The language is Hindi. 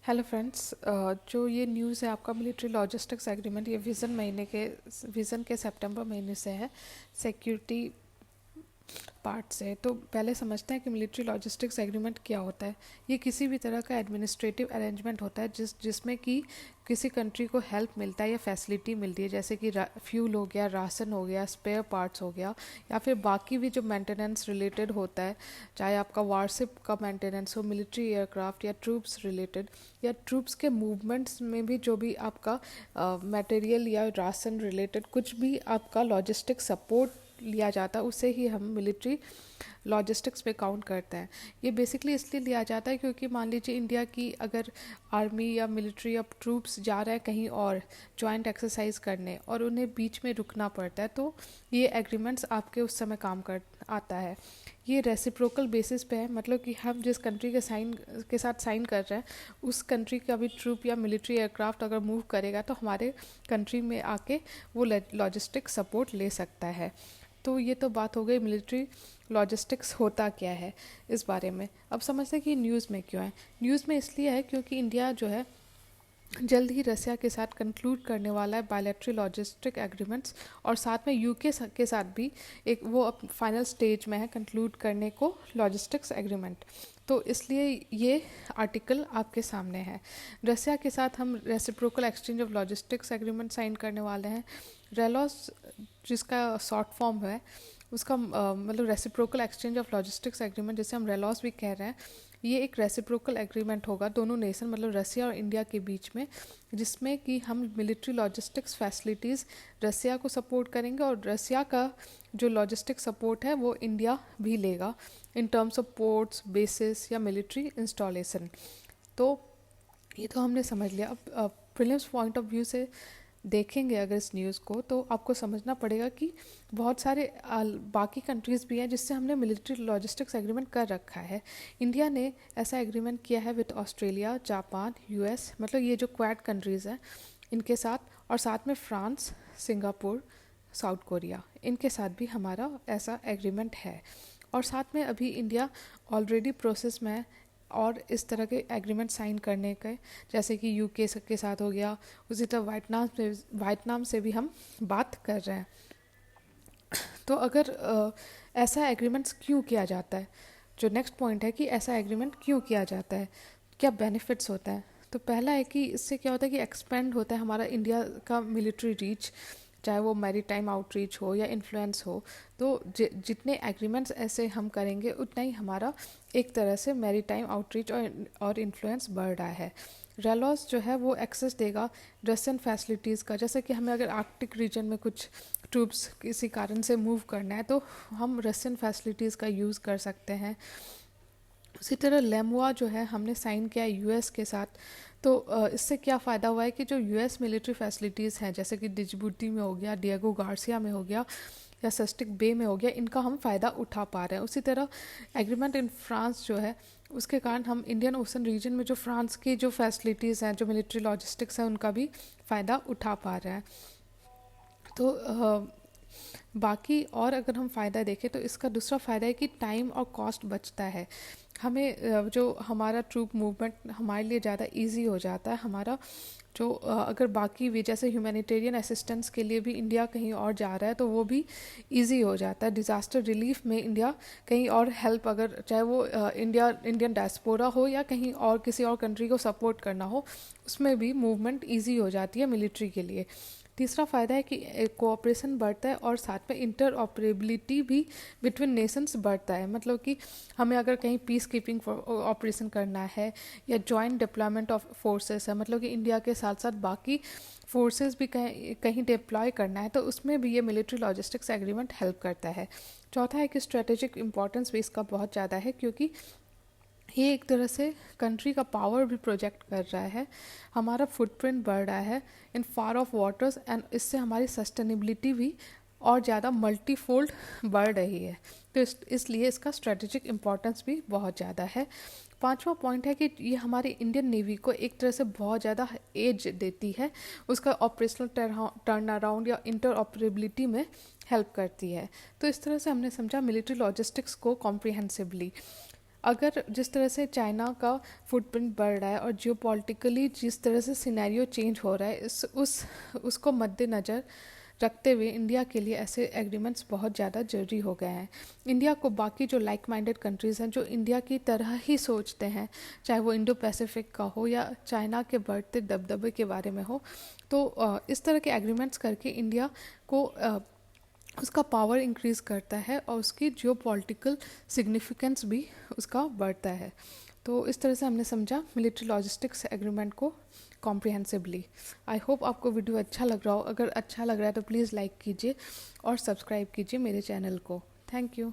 हेलो फ्रेंड्स, जो ये न्यूज़ है आपका मिलिट्री लॉजिस्टिक्स एग्रीमेंट, ये विज़न के सितंबर महीने से है सिक्योरिटी पार्ट से। तो पहले समझते हैं कि मिलिट्री लॉजिस्टिक्स एग्रीमेंट क्या होता है। ये किसी भी तरह का एडमिनिस्ट्रेटिव अरेंजमेंट होता है जिसमें कि किसी कंट्री को हेल्प मिलता है या फैसिलिटी मिलती है, जैसे कि फ्यूल हो गया, राशन हो गया, स्पेयर पार्ट्स हो गया, या फिर बाकी भी जो मेंटेनेंस रिलेटेड होता है, चाहे आपका वारशिप का मेंटेनेंस हो, मिलिट्री एयरक्राफ्ट या ट्रूप्स रिलेटेड, या ट्रूप्स के मूवमेंट्स में भी जो भी आपका मटेरियल या राशन रिलेटेड कुछ भी आपका लॉजिस्टिक सपोर्ट लिया जाता है, उसे ही हम मिलिट्री लॉजिस्टिक्स पे काउंट करते हैं। ये बेसिकली इसलिए लिया जाता है क्योंकि मान लीजिए इंडिया की अगर आर्मी या मिलिट्री या ट्रूप्स जा रहे हैं कहीं और जॉइंट एक्सरसाइज करने और उन्हें बीच में रुकना पड़ता है, तो ये एग्रीमेंट्स आपके उस समय काम कर आता है। ये रेसिप्रोकल बेसिस पे है, मतलब कि हम जिस कंट्री के साथ साइन कर रहे हैं उस कंट्री का भी ट्रूप या मिलिट्री एयरक्राफ्ट अगर मूव करेगा तो हमारे कंट्री में आके वो लॉजिस्टिक सपोर्ट ले सकता है। तो ये तो बात हो गई मिलिट्री लॉजिस्टिक्स होता क्या है इस बारे में। अब समझते हैं कि न्यूज़ में क्यों है। न्यूज़ में इसलिए है क्योंकि इंडिया जो है जल्द ही रसिया के साथ कंक्लूड करने वाला है बायलैटरल लॉजिस्टिक एग्रीमेंट्स, और साथ में यूके के साथ भी एक वो फाइनल स्टेज में है कंक्लूड करने को लॉजिस्टिक्स एग्रीमेंट। तो इसलिए ये आर्टिकल आपके सामने है। रसिया के साथ हम reciprocal exchange of logistics agreement sign करने वाले हैं। रेलॉस जिसका शॉर्ट फॉर्म है उसका मतलब reciprocal exchange of logistics agreement, जिसे हम रेलॉस भी कह रहे हैं, ये एक रेसिप्रोकल एग्रीमेंट होगा दोनों नेशन मतलब रसिया और इंडिया के बीच में, जिसमें कि हम मिलिट्री लॉजिस्टिक्स फैसिलिटीज़ रसिया को सपोर्ट करेंगे और रसिया का जो लॉजिस्टिक सपोर्ट है वो इंडिया भी लेगा in terms of ports, basis या मिलिट्री इंस्टॉलेशन। तो ये तो हमने समझ लिया। अब प्रीलिम्स पॉइंट ऑफ व्यू से देखेंगे अगर इस न्यूज़ को, तो आपको समझना पड़ेगा कि बहुत सारे बाकी कंट्रीज़ भी हैं जिससे हमने मिलिट्री लॉजिस्टिक्स एग्रीमेंट कर रखा है। इंडिया ने ऐसा एग्रीमेंट किया है विद ऑस्ट्रेलिया, जापान, यूएस, मतलब ये जो क्वाड कंट्रीज़ हैं इनके साथ, और साथ में फ्रांस, सिंगापुर, साउथ कोरिया, इनके साथ भी हमारा ऐसा एग्रीमेंट है। और साथ में अभी इंडिया ऑलरेडी प्रोसेस में है और इस तरह के एग्रीमेंट साइन करने के, जैसे कि यूके के साथ हो गया, उसी तरह वियतनाम से भी हम बात कर रहे हैं। तो अगर ऐसा एग्रीमेंट्स क्यों किया जाता है, जो नेक्स्ट पॉइंट है कि ऐसा एग्रीमेंट क्यों किया जाता है, क्या बेनिफिट्स होते हैं। तो पहला है कि इससे क्या होता है कि एक्सपेंड होता है हमारा इंडिया का मिलिट्री रीच, चाहे वो मैरीटाइम आउटरीच हो या इन्फ्लुएंस हो। तो जितने एग्रीमेंट्स ऐसे हम करेंगे उतना ही हमारा एक तरह से मैरीटाइम आउटरीच और इन्फ्लुएंस बढ़ रहा है। रेलॉस जो है वो एक्सेस देगा रशियन फैसिलिटीज़ का, जैसे कि हमें अगर आर्कटिक रीजन में कुछ ट्रूप्स किसी कारण से मूव करना है तो हम रशियन फैसिलिटीज़ का यूज़ कर सकते हैं। उसी तरह लेमुआ जो है हमने साइन किया है यूएस के साथ। तो इससे क्या फ़ायदा हुआ है कि जो यूएस मिलिट्री फैसिलिटीज़ हैं, जैसे कि डिजबूटी में हो गया, डिएगो गार्सिया में हो गया या सस्टिक बे में हो गया, इनका हम फ़ायदा उठा पा रहे हैं। उसी तरह एग्रीमेंट इन फ्रांस जो है उसके कारण हम इंडियन ओशन रीजन में जो फ्रांस की जो फैसिलिटीज़ हैं, जो मिलिट्री लॉजिस्टिक्स हैं, उनका भी फ़ायदा उठा पा रहे हैं। तो बाकी और अगर हम फ़ायदा देखें तो इसका दूसरा फ़ायदा है कि टाइम और कॉस्ट बचता है। हमें जो हमारा ट्रूप मूवमेंट हमारे लिए ज़्यादा इजी हो जाता है। हमारा जो अगर बाकी भी जैसे ह्यूमैनिटेरियन असिस्टेंस के लिए भी इंडिया कहीं और जा रहा है तो वो भी इजी हो जाता है। डिज़ास्टर रिलीफ में इंडिया कहीं और हेल्प, अगर चाहे वो इंडियन डायस्पोरा हो या कहीं और किसी और कंट्री को सपोर्ट करना हो, उसमें भी मूवमेंट ईजी हो जाती है मिलिट्री के लिए। तीसरा फ़ायदा है कि कोऑपरेशन बढ़ता है और साथ में इंटर ऑपरेबिलिटी भी बिटवीन नेशंस बढ़ता है। मतलब कि हमें अगर कहीं पीस कीपिंग ऑपरेशन करना है या जॉइंट डिप्लॉयमेंट ऑफ फोर्सेस है, मतलब कि इंडिया के साथ साथ बाकी फोर्सेस भी कहीं डिप्लॉय करना है, तो उसमें भी ये मिलिट्री लॉजिस्टिक्स एग्रीमेंट हेल्प करता है। चौथा है कि स्ट्रेटेजिक इंपॉर्टेंस भी इसका बहुत ज़्यादा है, क्योंकि ये एक तरह से कंट्री का पावर भी प्रोजेक्ट कर रहा है, हमारा फुटप्रिंट बढ़ रहा है इन फार ऑफ वाटर्स, एंड इससे हमारी सस्टेनेबिलिटी भी और ज़्यादा मल्टीफोल्ड बढ़ रही है। तो इसलिए इसका स्ट्रेटेजिक इम्पोर्टेंस भी बहुत ज़्यादा है। पांचवा पॉइंट है कि ये हमारी इंडियन नेवी को एक तरह से बहुत ज़्यादा एज देती है, उसका ऑपरेशनल टर्न अराउंड या इंटर ऑपरेबिलिटी में हेल्प करती है। तो इस तरह से हमने समझा मिलिट्री लॉजिस्टिक्स को कॉम्प्रिहेंसिवली। अगर जिस तरह से चाइना का फुटप्रिंट बढ़ रहा है और जियोपॉलिटिकली जिस तरह से सिनेरियो चेंज हो रहा है, उसको मद्देनज़र रखते हुए इंडिया के लिए ऐसे एग्रीमेंट्स बहुत ज़्यादा ज़रूरी हो गए हैं। इंडिया को बाकी जो लाइक माइंडेड कंट्रीज़ हैं, जो इंडिया की तरह ही सोचते हैं, चाहे वो इंडो पैसिफिक का हो या चाइना के बढ़ते दबदबे के बारे में हो, तो इस तरह के एग्रीमेंट्स करके इंडिया को उसका पावर इंक्रीज़ करता है और उसकी जियो पॉलिटिकल सिग्निफिकेंस भी उसका बढ़ता है। तो इस तरह से हमने समझा मिलिट्री लॉजिस्टिक्स एग्रीमेंट को कॉम्प्रिहेंसिवली। आई होप आपको वीडियो अच्छा लग रहा हो। अगर अच्छा लग रहा है तो प्लीज़ लाइक कीजिए और सब्सक्राइब कीजिए मेरे चैनल को। Thank you.